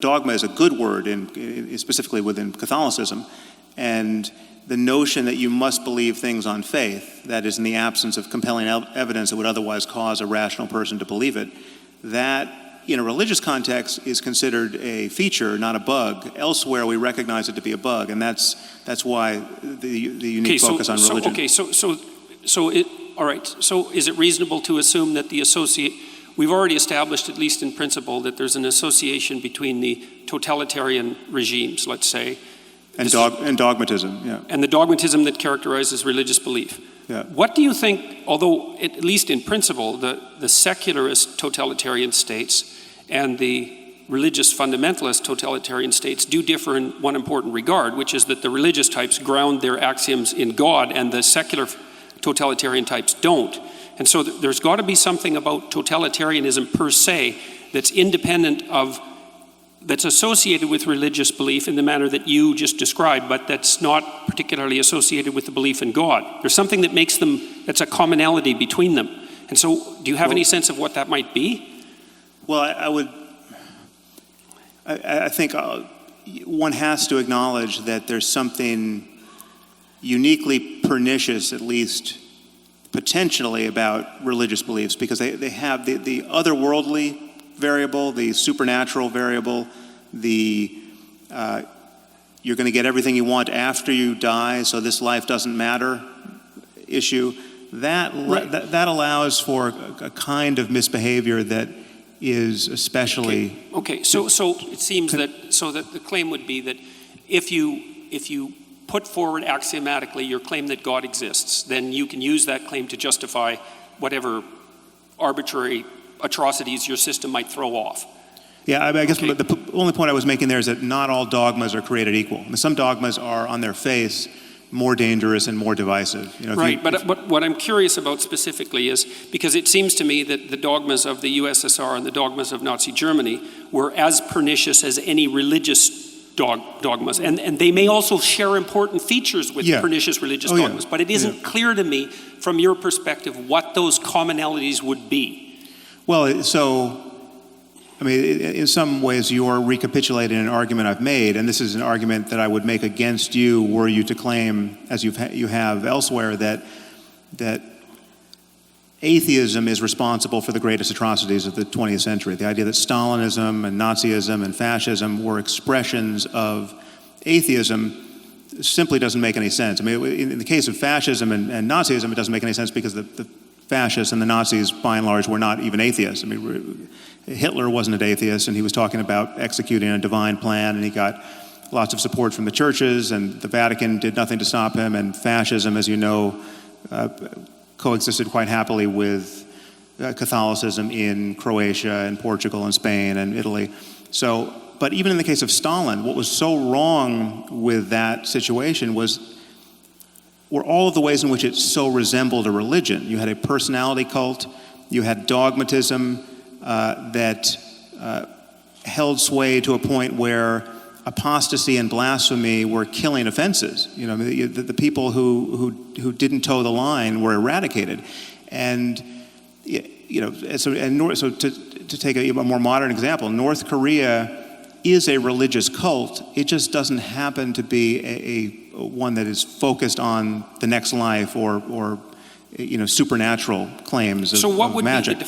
Dogma is a good word, specifically within Catholicism, and the notion that you must believe things on faith, that is, in the absence of compelling evidence that would otherwise cause a rational person to believe it, that in a religious context is considered a feature, not a bug. Elsewhere, we recognize it to be a bug, and that's why the unique focus on religion. All right. So, is it reasonable to assume that we've already established, at least in principle, that there's an association between the totalitarian regimes, let's say, and dogmatism, yeah. And the dogmatism that characterizes religious belief. Yeah. What do you think, although at least in principle, the secularist totalitarian states and the religious fundamentalist totalitarian states do differ in one important regard, which is that the religious types ground their axioms in God and the secular totalitarian types don't. And so there's got to be something about totalitarianism per se that's independent of, that's associated with religious belief in the manner that you just described, but that's not particularly associated with the belief in God. There's something that makes them, that's a commonality between them. And so do you have any sense of what that might be? Well, I think one has to acknowledge that there's something uniquely pernicious, at least potentially, about religious beliefs, because they have the otherworldly variable, the supernatural variable, you're going to get everything you want after you die, so this life doesn't matter issue. That allows for a kind of misbehavior that is especially... Okay. So it seems that the claim would be that if you put forward axiomatically your claim that God exists, then you can use that claim to justify whatever arbitrary atrocities your system might throw off. Yeah, I guess the only point I was making there is that not all dogmas are created equal. I mean, some dogmas are on their face more dangerous and more divisive. But what I'm curious about specifically is, because it seems to me that the dogmas of the USSR and the dogmas of Nazi Germany were as pernicious as any religious dogmas, and they may also share important features with pernicious religious dogmas, but it isn't clear to me from your perspective what those commonalities would be. Well, so, I mean, in some ways you're recapitulating an argument I've made, and this is an argument that I would make against you were you to claim, as you have elsewhere, that atheism is responsible for the greatest atrocities of the 20th century. The idea that Stalinism and Nazism and fascism were expressions of atheism simply doesn't make any sense. I mean, in the case of fascism and Nazism, it doesn't make any sense because the fascists and the Nazis, by and large, were not even atheists. I mean, Hitler wasn't an atheist, and he was talking about executing a divine plan, and he got lots of support from the churches, and the Vatican did nothing to stop him, and fascism, as you know, coexisted quite happily with Catholicism in Croatia and Portugal and Spain and Italy. So, but even in the case of Stalin, what was so wrong with that situation were all of the ways in which it so resembled a religion. You had a personality cult, you had dogmatism that held sway to a point where apostasy and blasphemy were killing offenses. You know, the people who didn't toe the line were eradicated, and so to take a more modern example, North Korea is a religious cult. It just doesn't happen to be a one that is focused on the next life or supernatural claims of magic. So what would be the